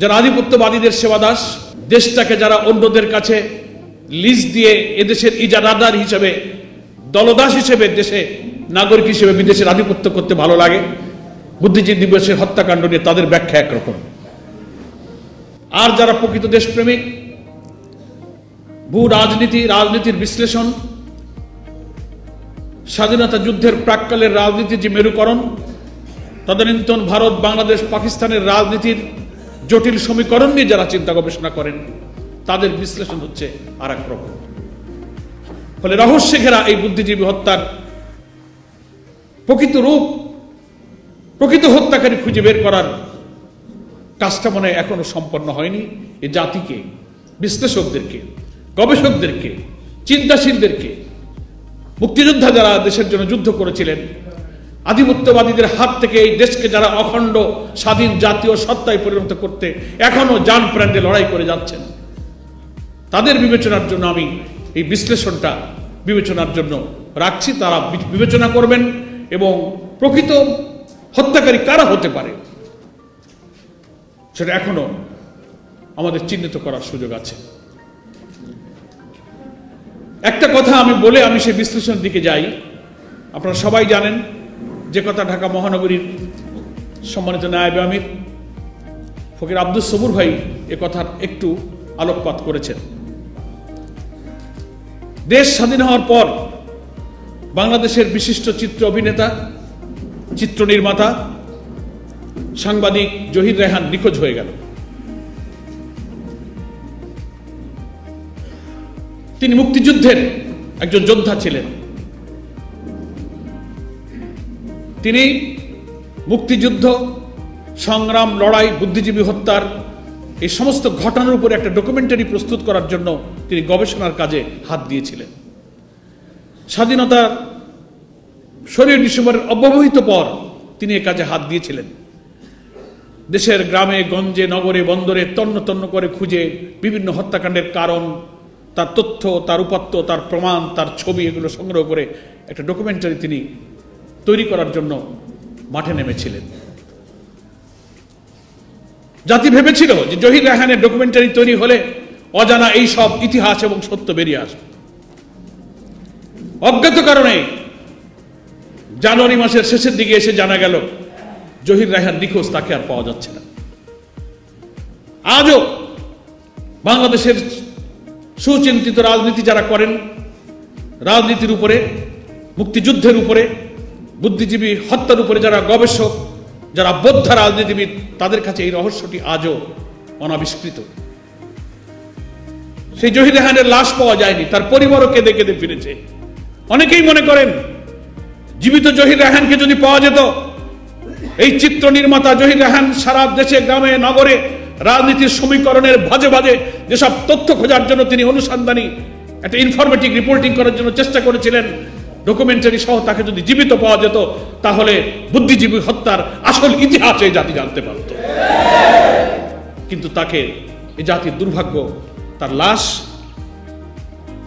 যারা আধিপত্যবাদীদের সেবাদাস, দেশটাকে যারা অন্যদের কাছে লিজ দিয়ে এদেশের ইজারাদার হিসেবে, দলদাস হিসেবে, দেশে নাগরিক হিসেবে বিদেশের আধিপত্য করতে ভালো লাগে, বুদ্ধিজীবী দিবসের হত্যাকাণ্ড নিয়ে তাদের ব্যাখ্যা একরকম। আর যারা প্রকৃত দেশপ্রেমিক, ভূ রাজনীতির বিশ্লেষণ, স্বাধীনতা যুদ্ধের প্রাক্কালের রাজনীতির যে মেরুকরণ, তদানীন্তন ভারত, বাংলাদেশ, পাকিস্তানের রাজনীতির জটিল সমীকরণ নিয়ে যারা চিন্তা গবেষণা করেন, তাদের বিশ্লেষণ হচ্ছে আর এক রকম। ফলে রহস্যে ঘেরা এই বুদ্ধিজীবী হত্যার প্রকৃত রূপ, প্রকৃত হত্যাকারী খুঁজে বের করার কাজটা মনে এখনো সম্পন্ন হয়নি। এই জাতিকে, বিশ্লেষকদেরকে, গবেষকদেরকে, চিন্তাশীলদেরকে, মুক্তিযোদ্ধা যারা দেশের জন্য যুদ্ধ করেছিলেন, আধিপত্যবাদীদের হাত থেকে এই দেশকে যারা অখণ্ড স্বাধীন জাতীয় সত্তায় পরিণত করতে এখনো জান প্রাণে লড়াই করে যাচ্ছেন, তাদের বিবেচনার জন্য আমি এই বিশ্লেষণটা বিবেচনার জন্য রাখছি। তারা বিবেচনা করবেন এবং প্রকৃত হত্যাকারী কারা হতে পারে সেটা এখনো আমাদের চিহ্নিত করার সুযোগ আছে। একটা কথা আমি বলে আমি সেই বিশ্লেষণের দিকে যাই। আপনারা সবাই জানেন যে কথা ঢাকা মহানগরীর সম্মানিত নায়েবে আমির ফকির আব্দুস সবুর ভাই এ কথার একটু আলোকপাত করেছেন। দেশ স্বাধীন হওয়ার পর বাংলাদেশের বিশিষ্ট চিত্র অভিনেতা, চিত্র নির্মাতা, সাংবাদিক জহির রায়হান নিখোঁজ হয়ে গেল। তিনি মুক্তিযুদ্ধের একজন যোদ্ধা ছিলেন। তিনি মুক্তিযুদ্ধ, সংগ্রাম, লড়াই, বুদ্ধিজীবী হত্যার এই সমস্ত ঘটনার উপর একটা ডকুমেন্টারি প্রস্তুত করার জন্য তিনি গবেষণার কাজে হাত দিয়েছিলেন। স্বাধীনতার 16 ডিসেম্বরের অব্যবহিত পর তিনি এ কাজে হাত দিয়েছিলেন। দেশের গ্রামে গঞ্জে, নগরে, বন্দরে তন্ন তন্ন করে খুঁজে বিভিন্ন হত্যাকাণ্ডের কারণ, তার তথ্য, তার উপাত্ত, তার প্রমাণ, তার ছবি এগুলো সংগ্রহ করে একটা ডকুমেন্টারি তিনি তৈরি করার জন্য মাঠে নেমেছিলেন। জাতি ভেবেছিল যে জহির রায়হানের ডকুমেন্টারি তৈরি হলে অজানা এই সব ইতিহাস এবং সত্য বেরিয়ে আসবে। অজ্ঞাত কারণে জানুয়ারি মাসের শেষের দিকে এসে জানা গেল জহির রায়হান নিখোঁজ, তাকে আর পাওয়া যাচ্ছে না। আজও বাংলাদেশের সুচিন্তিত রাজনীতি যারা করেন, রাজনীতির উপরে, মুক্তিযুদ্ধের উপরে, বুদ্ধিজীবী হত্যার উপরে যারা গবেষক, যারা বৌদ্ধ রাজনীতিবিদ, তাদের কাছে এই রহস্যটি আজও অনাবিষ্কৃত। সেই জহির রায়হানের লাশ পাওয়া যায়নি, তার পরিবারও কেঁদে কেঁদে ফিরেছে। অনেকেই মনে করেন জীবিত জহির রায়হানকে যদি পাওয়া যেত, এই চিত্র নির্মাতা জহির রায়হান সারা দেশে, গ্রামে, নগরে রাজনীতির সমীকরণের ভাজে ভাজে যেসব তথ্য খোঁজার জন্য তিনি অনুসন্ধানী একটা ইনফরমেটিভ রিপোর্টিং করার জন্য চেষ্টা করেছিলেন, ডকুমেন্টারি সহ তাকে যদি জীবিত পাওয়া যেত, তাহলে বুদ্ধিজীবী হত্যার আসল ইতিহাস এই জাতি জানতে পারত। কিন্তু তাকে, এই জাতির দুর্ভাগ্য, তার লাশ,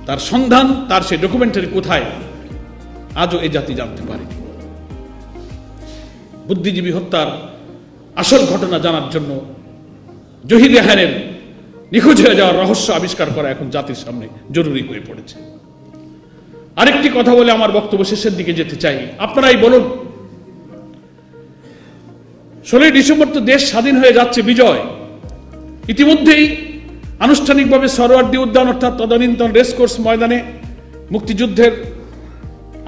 তার সন্ধান, তার সেই ডকুমেন্টারি কোথায়, আজও এই জাতি জানতে পারে। বুদ্ধিজীবী হত্যার আসল ঘটনা জানার জন্য জহির রায়হানের নিখোঁজ হয়ে যাওয়ার রহস্য আবিষ্কার করা এখন জাতির সামনে জরুরি হয়ে পড়েছে। আরেকটি কথা বলে আমার বক্তব্য শেষের দিকে যেতে চাই। আপনারাই বলুন, 16 ডিসেম্বর তো দেশ স্বাধীন হয়ে যাচ্ছে, বিজয়। ইতিমধ্যেই আনুষ্ঠানিকভাবে সরোয়ার্দী উদ্যান অর্থাৎ তদানীন্তন রেসকোর্স ময়দানে মুক্তিযুদ্ধের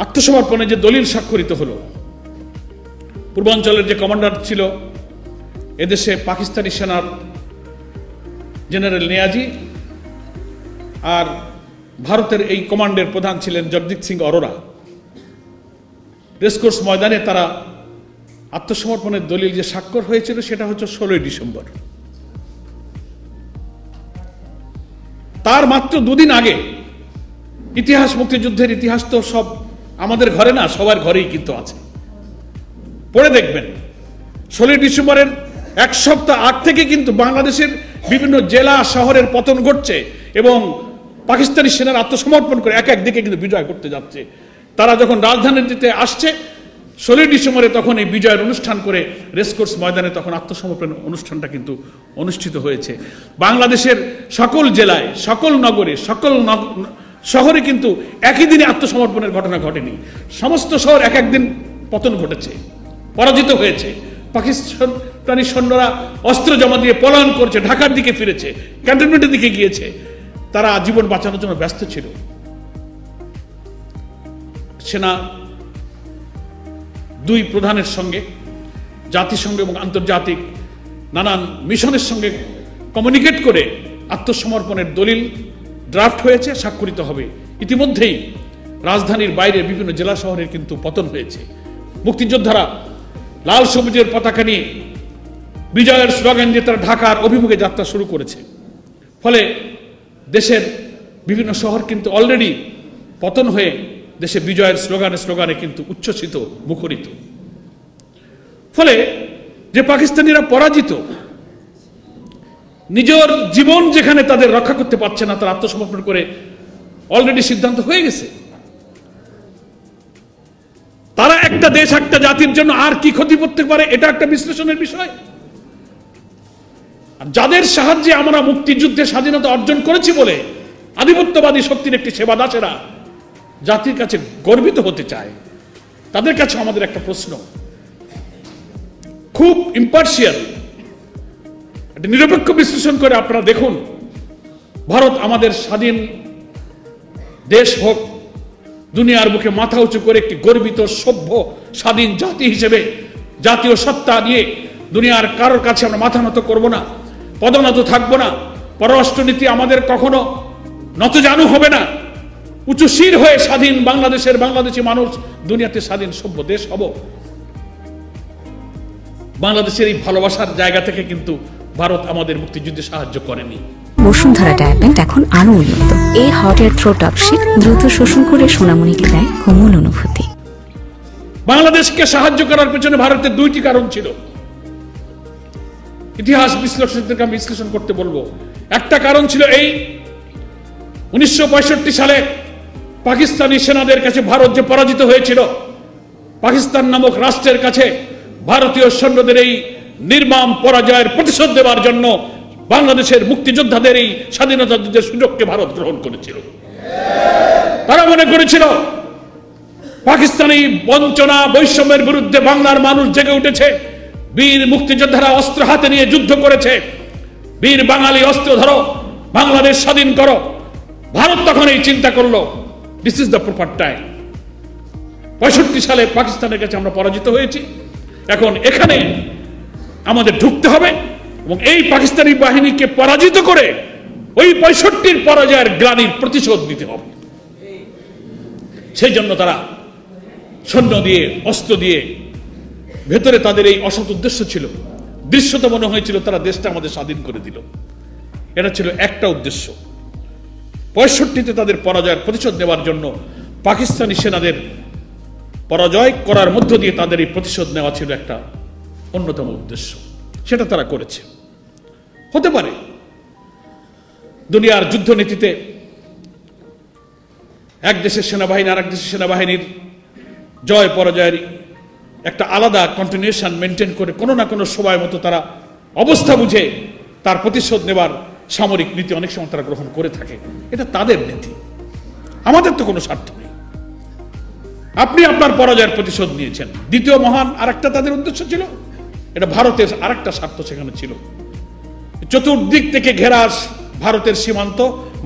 আত্মসমর্পণে যে দলিল স্বাক্ষরিত হলো, পূর্বাঞ্চলের যে কমান্ডার ছিল এদেশে পাকিস্তানি সেনার জেনারেল নিয়াজি, আর ভারতের এই কমান্ডের প্রধান ছিলেন জগজিৎ সিং অরোরা। রেসকোর্স ময়দানে তারা আত্মসমর্পণের দলিল যে স্বাক্ষর হয়েছিল সেটা হচ্ছে 16 ডিসেম্বর। তার মাত্র 2 দিন আগে, ইতিহাস, মুক্তিযুদ্ধের ইতিহাস তো সব আমাদের ঘরে না, সবার ঘরেই কিন্তু আছে, পড়ে দেখবেন। 16 ডিসেম্বরের এক সপ্তাহ আগ থেকে কিন্তু বাংলাদেশের বিভিন্ন জেলা শহরের পতন ঘটছে এবং পাকিস্তানি সেনার আত্মসমর্পণ করে এক এক দিকে কিন্তু বিজয় করতে যাচ্ছে। তারা যখন রাজধানীতে আসছে, 16 ডিসেম্বরে তখন এই বিজয়ের অনুষ্ঠান করে রেসকোর্স ময়দানে তখন আত্মসমর্পণ অনুষ্ঠানটা কিন্তু অনুষ্ঠিত হয়েছে। বাংলাদেশের সকল জেলায়, সকল নগরে, সকল শহরে কিন্তু একই দিনে আত্মসমর্পণের ঘটনা ঘটেনি। সমস্ত শহর এক একদিন পতন ঘটেছে, পরাজিত হয়েছে। পাকিস্তানি সৈন্যরা অস্ত্র জমা দিয়ে পলায়ন করছে, ঢাকার দিকে ফিরেছে, ক্যান্টনমেন্টের দিকে গিয়েছে। তারা জীবন বাঁচানোর জন্য ব্যস্ত ছিল। সেনা দুই প্রধানের সঙ্গে জাতিসংঘ এবং আন্তর্জাতিক নানান মিশনের সঙ্গে কমিউনিকেট করে আত্মসমর্পণের দলিল ড্রাফট হয়েছে, স্বাক্ষরিত হবে। ইতিমধ্যেই রাজধানীর বাইরে বিভিন্ন জেলা শহরের কিন্তু পতন হয়েছে। মুক্তিযোদ্ধারা লাল সবুজের পতাকা নিয়ে বিজয়ের স্লোগান দিয়ে তারা ঢাকার অভিমুখে যাত্রা শুরু করেছে। ফলে দেশের বিভিন্ন শহর কিন্তু অলরেডি পতন হয়ে দেশে বিজয়ের স্লোগানে কিন্তু উচ্ছ্বসিত, মুখরিত। ফলে যে পাকিস্তানিরা পরাজিত, নিজের জীবন যেখানে তাদের রক্ষা করতে পারছে না, তারা আত্মসমর্পণ করে অলরেডি সিদ্ধান্ত হয়ে গেছে। তারা একটা দেশ, একটা জাতির জন্য আর কি ক্ষতি করতে পারে, এটা একটা বিশ্লেষণের বিষয়। আর যাদের সাহায্যে আমরা মুক্তিযুদ্ধে স্বাধীনতা অর্জন করেছি বলে আধিপত্যবাদী শক্তির একটি সেবাদাসেরা জাতির কাছে গর্বিত হতে চায়, তাদের কাছে আমাদের একটা প্রশ্ন, খুব ইম্পার্শিয়াল একটা নিরপেক্ষ বিশ্লেষণ করে আপনারা দেখুন, ভারত আমাদের স্বাধীন দেশ হোক, দুনিয়ার বুকে মাথা উঁচু করে একটি গর্বিত সভ্য স্বাধীন জাতি হিসেবে জাতীয় সত্তা নিয়ে দুনিয়ার কারোর কাছে আমরা মাথা নত করব না, পদনত থাকব না। পররাষ্ট্রনীতি আমাদের কখনো নতজানু হবে না। উঁচু শির হয়ে স্বাধীন বাংলাদেশি মানুষ দুনিয়াতে স্বাধীন সভ্য দেশ হব। বাংলাদেশের এই ভালোবাসার জায়গা থেকে কিন্তু ভারত আমাদের মুক্তিযুদ্ধে সাহায্য করেনি। বসুন্ধরা ডায়াপেন্ট এখন আরো উন্নত। এই হট এয়ার থ্রো টপশিট দ্রুত শোষণ করে সোনামণিকে দেয় কোমল অনুভূতি। বাংলাদেশকে সাহায্য করার পেছনে ভারতের দুইটি কারণ ছিল। ইতিহাস বিশ্লেষকদেরকে আমি বিশ্লেষণ করতে বলবো। একটা কারণ ছিল এই 1965 সালে পাকিস্তানি সেনাদের কাছে ভারত যে পরাজিত হয়েছিল, পাকিস্তান নামক রাষ্ট্রের কাছে ভারতীয় সৈন্যদের এই নির্মম পরাজয়ের প্রতিশোধ দেওয়ার জন্য বাংলাদেশের মুক্তিযোদ্ধাদের এই স্বাধীনতা যুদ্ধের সুযোগকে ভারত গ্রহণ করেছিল। তারা মনে করেছিল পাকিস্তানি বঞ্চনা বৈষম্যের বিরুদ্ধে বাংলার মানুষ জেগে উঠেছে, বীর মুক্তিযোদ্ধারা অস্ত্র হাতে নিয়ে যুদ্ধ করেছে, বীর বাঙালি অস্ত্র ধরো, বাংলাদেশ স্বাধীন করো। ভারত তখন এই চিন্তা করলো, this is the proper time. 65 সালে পাকিস্তানের কাছে আমরা পরাজিত হয়েছি, এখন এখানে আমাদের ঢুকতে হবে এবং এই পাকিস্তানি বাহিনীকে পরাজিত করে ওই 65 পরাজয়ের গ্লানির প্রতিশোধ নিতে হবে। সেই জন্য তারা সৈন্য দিয়ে, অস্ত্র দিয়ে, ভেতরে তাদের এই অসৎ উদ্দেশ্য ছিল। দৃশ্যত মনে হয়েছিল তারা দেশটা আমাদের স্বাধীন করে দিল। এটা ছিল একটা উদ্দেশ্য। 65-তে তাদের পরাজয়ের প্রতিশোধ নেওয়ার জন্য পাকিস্তানি সেনাদের পরাজয় করার মধ্য দিয়ে তাদের এই প্রতিশোধ নেওয়া ছিল একটা অন্যতম উদ্দেশ্য। সেটা তারা করেছে। হতে পারে দুনিয়ার যুদ্ধনীতিতে এক দেশের সেনাবাহিনী আর এক দেশের সেনাবাহিনীর জয় পরাজয়ের একটা আলাদা কন্টিনিউশন মেনটেন করে কোনো না কোনো সময় মতো তারা অবস্থা বুঝে তার প্রতিশোধ নেবার সামরিক নীতি অনেক সময় তারা গ্রহণ করে থাকে। এটা তাদের নীতি, আমাদের তো কোনো স্বার্থ নেই। আপনি আপনার পরাজয়ের প্রতিশোধ নিয়েছেন। দ্বিতীয় মহান আরেকটা তাদের উদ্দেশ্য ছিল, এটা ভারতের আরেকটা স্বার্থ সেখানে ছিল। চতুর্দিক থেকে ঘেরা ভারতের সীমান্ত,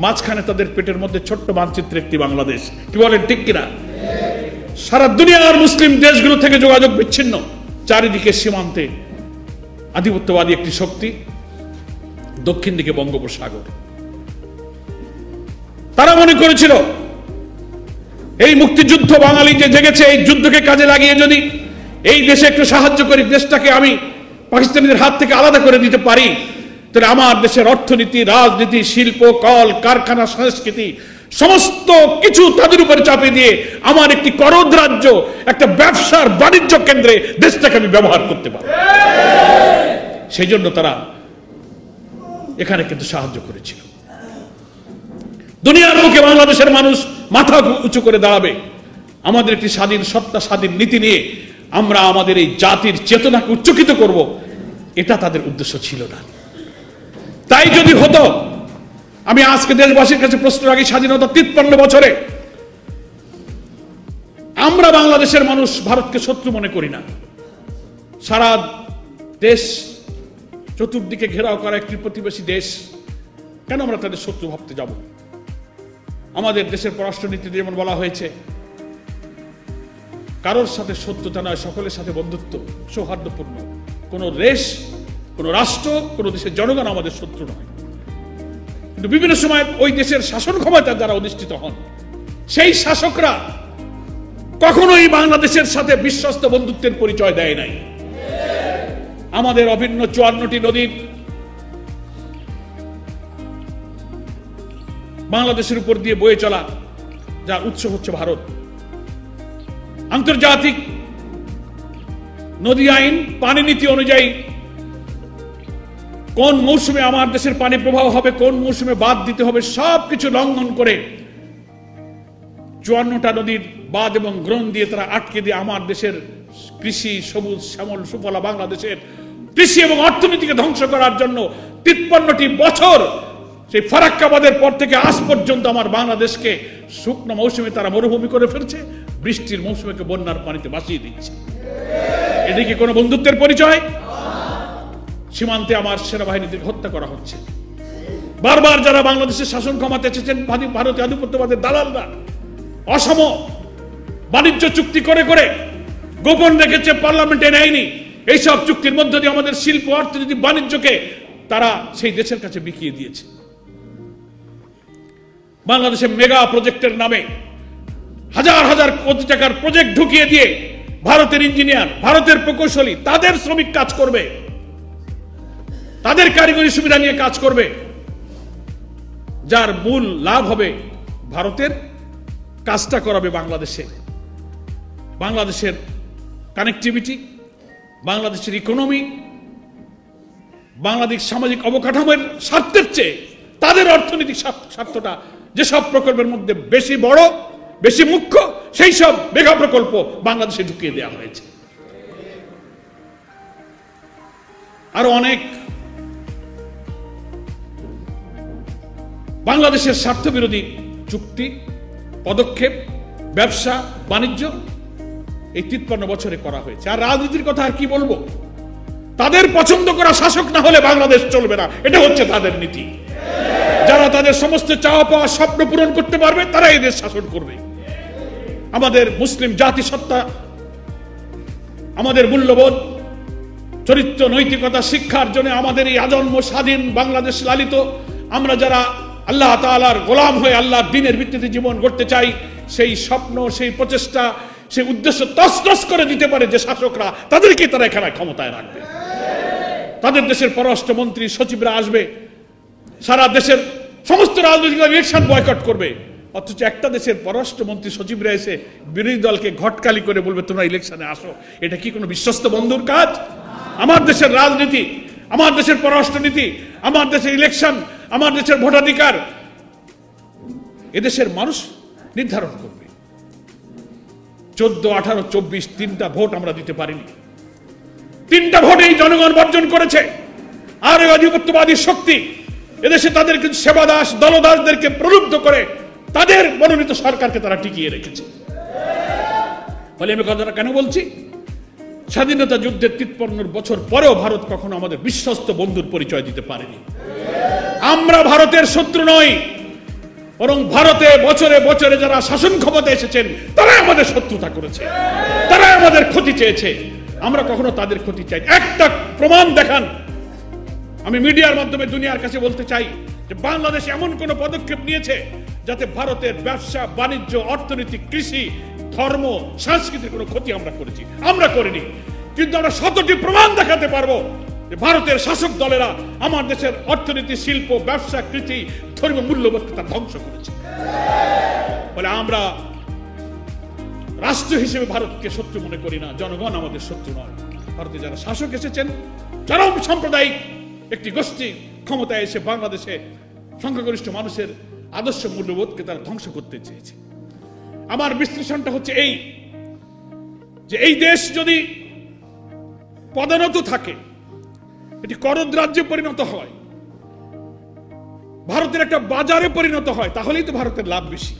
মাঝখানে তাদের পেটের মধ্যে ছোট্ট মানচিত্রে একটি বাংলাদেশ। কি বলেন, ঠিক কিনা? সারা দুনিয়ার মুসলিম দেশগুলো থেকে যোগাযোগ বিচ্ছিন্ন, চারিদিকে সীমান্তে আধিপত্যবাদী একটি শক্তি, দক্ষিণ দিকে বঙ্গোপসাগর। তারা মনে করেছিল এই মুক্তিযুদ্ধ বাঙালি যে জেগেছে, এই যুদ্ধকে কাজে লাগিয়ে যদি এই দেশে একটু সাহায্য করি, দেশটাকে আমি পাকিস্তানিদের হাত থেকে আলাদা করে দিতে পারি, তাহলে আমার দেশের অর্থনীতি, রাজনীতি, শিল্প, কল কারখানা, সংস্কৃতি সমস্ত কিছু তাদের উপরে চাপিয়ে দিয়ে আমার একটি করদ রাজ্য, একটা ব্যবসার বাণিজ্য কেন্দ্রে দেশটাকে আমি ব্যবহার করতে পারি। সেই জন্য তারা এখানে কিন্তু সাহায্য করেছিল। দুনিয়ার মুখে বাংলাদেশের মানুষ মাথা উঁচু করে দাঁড়াবে, আমাদের একটি স্বাধীন সত্তা, স্বাধীন নীতি নিয়ে আমরা আমাদের এই জাতির চেতনাকে উচ্চকিত করব, এটা তাদের উদ্দেশ্য ছিল না। তাই যদি হতো, আমি আজকে দেশবাসীর কাছে প্রশ্ন রাখি, স্বাধীনতা 53 বছরে আমরা বাংলাদেশের মানুষ ভারতকে শত্রু মনে করি না। সারা দেশ চতুর্দিকে ঘেরাও করা একটি প্রতিবেশী দেশ, কেন আমরা তাদের শত্রু ভাবতে যাব? আমাদের দেশের পররাষ্ট্রনীতিতে যেমন বলা হয়েছে, কারোর সাথে শত্রুতা নয়, সকলের সাথে বন্ধুত্ব, সৌহার্দ্যপূর্ণ। কোন দেশ, কোন রাষ্ট্র, কোন দেশের জনগণ আমাদের শত্রু নয়। কিন্তু বিভিন্ন সময় ওই দেশের শাসন ক্ষমতা যারা অধিষ্ঠিত হন, সেই শাসকরা কখনোই বাংলাদেশের সাথে বিশ্বস্ত বন্ধুত্বের পরিচয় দেয় নাই। আমাদের অভিন্ন 54টি নদীর বাংলাদেশের উপর দিয়ে বয়ে চলা, যার উৎস হচ্ছে ভারত। আন্তর্জাতিক নদী আইন, পানি নীতি অনুযায়ী কোন মৌসুমে আমার দেশের পানি প্রবাহ হবে, কোন মৌসুমে বাঁধ দিতে হবে, সবকিছু লঙ্ঘন করে 54টা নদীর বাঁধ এবং গ্রহণ দিয়ে তারা আটকে দিয়ে আমার দেশের কৃষি, সবুজ শ্যামল সুফলা বাংলাদেশের কৃষি এবং অর্থনীতিকে ধ্বংস করার জন্য 53টি বছর, সেই ফারাক্কাবাদের পর থেকে আজ পর্যন্ত আমার বাংলাদেশকে শুকনো মৌসুমে তারা মরুভূমি করে ফেলছে, বৃষ্টির মৌসুমে বন্যার পানিতে ভাসিয়ে দিচ্ছে। এদিকে কোনো বন্ধুত্বের পরিচয়? সীমান্তে আমার সেনাবাহিনীদের হত্যা করা হচ্ছে। বারবার যারা বাংলাদেশের শাসন ক্ষমতা এসেছেন, ভারতীয় আধিপত্যবাদের দালালরা অসম বাণিজ্য চুক্তি করে করে গোপন রেখেছে, পার্লামেন্টে নেয়নি। এইসব চুক্তির মধ্য দিয়ে আমাদের শিল্প, অর্থনীতি, বাণিজ্যকে তারা সেই দেশের কাছে বিকিয়ে দিয়েছে। বাংলাদেশের মেগা প্রজেক্টের নামে হাজার হাজার কোটি টাকার প্রজেক্ট ঢুকিয়ে দিয়ে ভারতের ইঞ্জিনিয়ার, ভারতের প্রকৌশলী তাদের শ্রমিক কাজ করবে, তাদের কারিগরি সুবিধা নিয়ে কাজ করবে, যার মূল লাভ হবে ভারতের, কাজটা করাবে বাংলাদেশে। বাংলাদেশের কানেক্টিভিটি, বাংলাদেশের ইকোনমি, বাংলাদেশ সামাজিক অবকাঠামোর স্বার্থের চেয়ে তাদের অর্থনৈতিক স্বার্থটা যেসব প্রকল্পের মধ্যে বেশি বড়, বেশি মুখ্য, সেই সব মেগা প্রকল্প বাংলাদেশে ঢুকিয়ে দেওয়া হয়েছে। আরো অনেক বাংলাদেশের স্বার্থ বিরোধী চুক্তি, পদক্ষেপ, ব্যবসা বাণিজ্য এই 53 বছরে করা হয়েছে। আর রাজনীতির কথা আর কি বলবো? তাদের পছন্দ করা শাসক না হলে বাংলাদেশ চলবে না, এটা হচ্ছে তাদের নীতি। যারা তাদের সমস্ত চাওয়া পাওয়া স্বপ্ন পূরণ করতে পারবে, তারা এই দেশ শাসন করবে। আমাদের মুসলিম জাতিসত্তা, আমাদের মূল্যবোধ, চরিত্র, নৈতিকতা শিক্ষার জন্য আমাদের এই আজন্ম স্বাধীন বাংলাদেশ লালিত, আমরা যারা আল্লাহ তাআলার গোলাম হয়ে আল্লাহর দ্বীনের ভিত্তিতে জীবন গড়তে চাই, সেই স্বপ্ন, সেই প্রচেষ্টা, সেই উদ্দেশ্য তছনছ করে দিতে পারে যে শাসকরা, তাদেরকে তারা এখানে ক্ষমতায় রাখবে। তাদের দেশের পররাষ্ট্রমন্ত্রী, সচিবরা আসবে, সারা দেশের সমস্ত রাজনৈতিক ইলেকশন বয়কট করবে, অথচ একটা দেশের পররাষ্ট্রমন্ত্রী, সচিবরা এসে বিরোধী দলকে ঘটকালি করে বলবে তোমরা ইলেকশনে আসো। এটা কি কোনো বিশ্বস্ত বন্ধুর কাজ? আমার দেশের রাজনীতি, আমার দেশের পররাষ্ট্রনীতি, আমার দেশের ইলেকশন, আমার দেশের ভোটাধিকার এদেশের মানুষ নির্ধারণ করবে। 14, 18, 24 তিনটা ভোট আমরা দিতে পারিনি। 3টা ভোটেই জনগণ বর্জন করেছে। আর এই আধিপত্যবাদী শক্তি এদেশে তাদের কিছু সেবাদাস, দলদাসদেরকে প্রলুব্ধ করে তাদের মনোনীত সরকারকে তারা টিকিয়ে রেখেছে। ফলে আমি কথাটা কেন বলছি? স্বাধীনতা যুদ্ধের 53 বছর পরেও ভারত কখনো আমাদের বিশ্বস্ত বন্ধুর পরিচয় দিতে পারেনি। আমরা ভারতের শত্রু নই, বরং ভারতে বছরে বছরে যারা শাসন ক্ষমতা এসেছেন তারা আমাদের শত্রুতা করেছে, তারা আমাদের ক্ষতি চেয়েছে। আমরা কখনো তাদের ক্ষতি চাই। একটা প্রমাণ দেখান। আমি মিডিয়ার মাধ্যমে দুনিয়ার কাছে বলতে চাই যে বাংলাদেশ এমন কোন পদক্ষেপ নিয়েছে যাতে ভারতের ব্যবসা, বাণিজ্য, অর্থনীতি, কৃষি, ধর্ম, সংস্কৃতির কোনো ক্ষতি আমরা করেছি? আমরা করিনি। কিন্তু আমরা 100টি প্রমাণ দেখাতে পারবো যে ভারতের শাসক দলেরা আমার দেশের অর্থনীতি, শিল্প, ব্যবসা, কৃষি, ধর্মীয় মূল্যবোধকে তা ধ্বংস করেছে। বলে আমরা রাষ্ট্র হিসেবে ভারতকে শত্রু মনে করি না, জনগণ আমাদের শত্রু নয়। ভারতে যারা শাসক এসেছেন, চরম সাম্প্রদায়িক একটি গোষ্ঠী ক্ষমতায় এসে বাংলাদেশে সংখ্যাগরিষ্ঠ মানুষের আদর্শ মূল্যবোধকে তারা ধ্বংস করতে চেয়েছে। আমার বিশ্লেষণটা হচ্ছে এই যে এই দেশ যদি পদানত থাকে, এটি করদ রাজ্যে পরিণত হয়, ভারতের একটা বাজারে পরিণত হয়, তাহলেই তো ভারতের লাভ বেশি।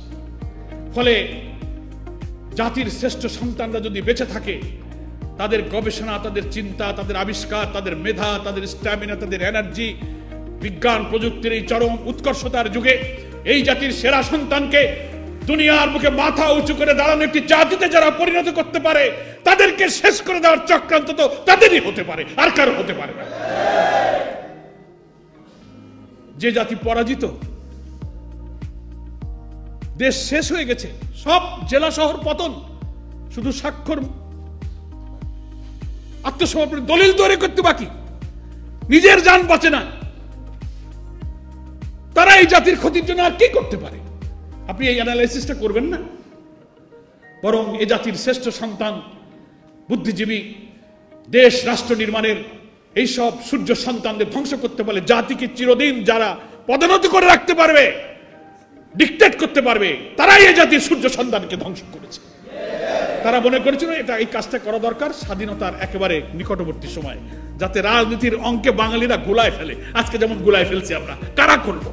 ফলে জাতির শ্রেষ্ঠ সন্তানরা যদি বেঁচে থাকে, তাদের গবেষণা, তাদের চিন্তা, তাদের আবিষ্কার, তাদের মেধা, তাদের স্ট্যামিনা, তাদের এনার্জি, বিজ্ঞান প্রযুক্তির এই চরম উৎকর্ষতার যুগে এই জাতির সেরা সন্তানকে দুনিয়ার মুখে মাথা উঁচু করে দাঁড়ানো একটি জাতিতে যারা পরিণত করতে পারে, তাদেরকে শেষ করে দেওয়ার চক্রান্ত তো তাদেরই হতে পারে, আর কারো হতে পারে না। যে জাতি পরাজিত, দেশ শেষ হয়ে গেছে, সব জেলা শহর পতন, শুধু স্বাক্ষর আত্মসমর্পণ দলিল তৈরি করতে বাকি, নিজের জান বাঁচে না, তারা এই জাতির ক্ষতির জন্য আর কি করতে পারে? আপনি এই অ্যানালাইসিসটা করবেন না, বরং এ জাতির শ্রেষ্ঠ সন্তান বুদ্ধিজীবী দেশ রাষ্ট্র নির্মাণের এইসব সূর্য সন্তানদের ধ্বংস করতে পারলে জাতিকে চিরদিন যারা পদোন্নত করে রাখতে পারবে, ডিক্টেট করতে পারবে, তারাই এই জাতির সূর্য সন্তানকে ধ্বংস করেছে। তারা মনে করেছিল এটা এই কাজটা করা দরকার স্বাধীনতার একেবারে নিকটবর্তী সময়, যাতে রাজনীতির অঙ্কে বাঙালিরা গোলায় ফেলে, আজকে যেমন গোলায় ফেলছে আমরা, কারা করব?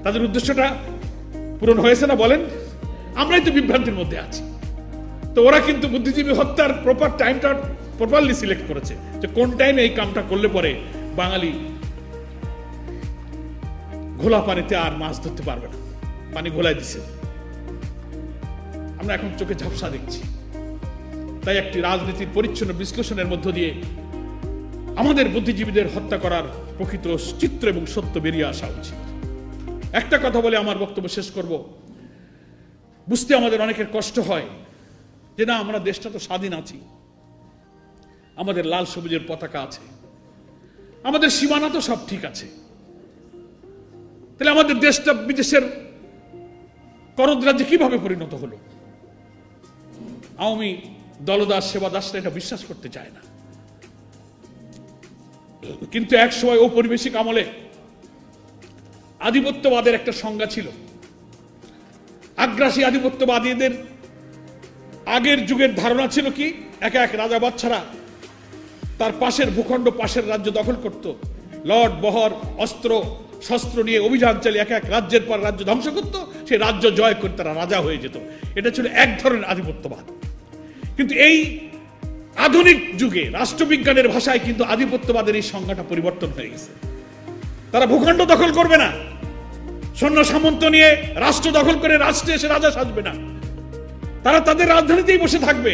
তাদের উদ্দেশ্যটা পূরণ হয়েছে না বলেন? আমরাই তো বিভ্রান্তির মধ্যে আছি। তো ওরা কিন্তু বুদ্ধিজীবী হত্যার প্রপার টাইমটা প্রপারলি সিলেক্ট করেছে, যে কোন টাইমে এই কামটা করলে পরে বাঙালি ঘোলা পানিতে আর মাছ ধরতে পারবে না, পানি ঘোলায় দিছে। আমরা এখন চোখে ঝাপসা দেখছি। তাই একটি রাজনীতির পরিচ্ছন্ন বিশ্লেষণের মধ্য দিয়ে আমাদের বুদ্ধিজীবীদের হত্যা করার প্রকৃত চিত্র এবং সত্য বেরিয়ে আসা উচিত। একটা কথা বলে আমার বক্তব্য শেষ করব। বুঝতে আমাদের অনেকের কষ্ট হয় যে না, আমরা দেশটা তো স্বাধীন আছি, আমাদের লাল সবুজের পতাকা আছে, আমাদের সীমানা তো সব ঠিক আছে, তাহলে আমাদের দেশটা বিদেশের করদ রাজ্যে কিভাবে পরিণত হলো? আওয়ামী দলদাস সেবাদাসরা এটা বিশ্বাস করতে চায় না। কিন্তু এক সময় ঔপনিবেশিক আমলে আধিপত্যবাদের একটা সংজ্ঞা ছিল। আগ্রাসী আধিপত্যবাদীদের আগের যুগের ধারণা ছিল কি, এক এক রাজা বাদশারা তার পাশের ভূখণ্ড, পাশের রাজ্য দখল করত, লর্ড বহর অস্ত্র শস্ত্র নিয়ে অভিযান চালিয়ে এক এক রাজ্যের পর রাজ্য ধ্বংস করত, সেই রাজ্য জয় করে তারা রাজা হয়ে যেত। এটা ছিল এক ধরনের আধিপত্যবাদ। কিন্তু এই আধুনিক যুগে রাষ্ট্রবিজ্ঞানের ভাষায় কিন্তু আধিপত্যবাদের এই সংজ্ঞাটা পরিবর্তন হয়ে গেছে। তারা ভূখণ্ড দখল করবে না, সৈন্য সামন্ত নিয়ে রাষ্ট্র দখল করে রাষ্ট্রে এসে রাজা সাজবে না, তারা তাদের রাজধানীতেই বসে থাকবে।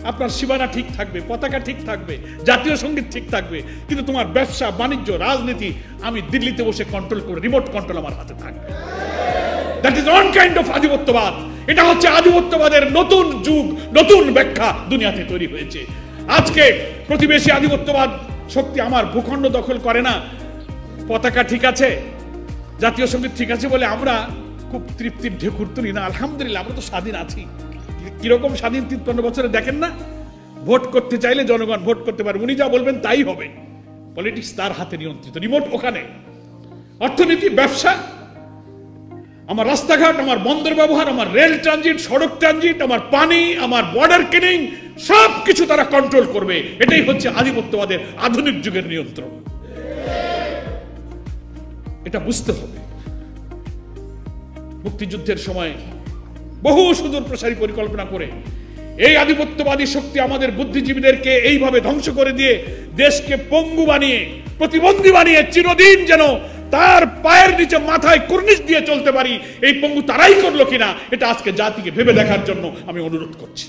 আপনার সীমানা ঠিক থাকবে, পতাকা ঠিক থাকবে, জাতীয় সঙ্গীত ঠিক থাকবে, কিন্তু তোমার ব্যবসা বাণিজ্য রাজনীতি আমি দিল্লিতে বসে কন্ট্রোল করে, রিমোট কন্ট্রোল আমার হাতে থাকবে। That is one kind of আধিপত্যবাদ। এটা হচ্ছে আধিপত্যবাদের নতুন যুগ, নতুন ব্যাখ্যা দুনিয়াতে তৈরি হয়েছে। আজকে প্রতিবেশী আধিপত্যবাদ শক্তি আমার ভূখণ্ড দখল করে না, পতাকা ঠিক আছে, জাতীয় সঙ্গীত ঠিক আছে বলে আমরা খুব তৃপ্তির ঢেকুর তুলি না। আলহামদুলিল্লাহ, আমরা তো স্বাধীন আছি। কিরকম স্বাধীন 53 বছরে দেখেন না? ভোট করতে চাইলে জনগণ ভোট করতে পারে, উনি যা বলবেন তাই হবে। পলিটিক্স তার হাতে নিয়ন্ত্রিত, রিমোট ওখানে। অর্থনীতি, ব্যবসা, আমার রাস্তাঘাট, আমার বন্দর ব্যবহার, আমার রেল ট্রানজিট, সড়ক ট্রানজিট, আমার পানি, আমার বর্ডার কিনিং, সব কিছু তারা কন্ট্রোল করবে। এটাই হচ্ছে আধিপত্যবাদের আধুনিক যুগের নিয়ন্ত্রণ। এটা বুঝতে হবে। মুক্তিযুদ্ধের সময় বহু সুদূর প্রসারী পরিকল্পনা করে এই আধিপত্যবাদী শক্তি আমাদের বুদ্ধিজীবীদেরকে এইভাবে ধ্বংস করে দিয়ে দেশকে পঙ্গু বানিয়ে, প্রতিবন্ধী বানিয়ে চিরদিন যেন তার পায়ের নিচে মাথায় কুর্নিশ দিয়ে চলতে পারি, এই পঙ্গু তারাই করলো কিনা, এটা আজকে জাতিকে ভেবে দেখার জন্য আমি অনুরোধ করছি।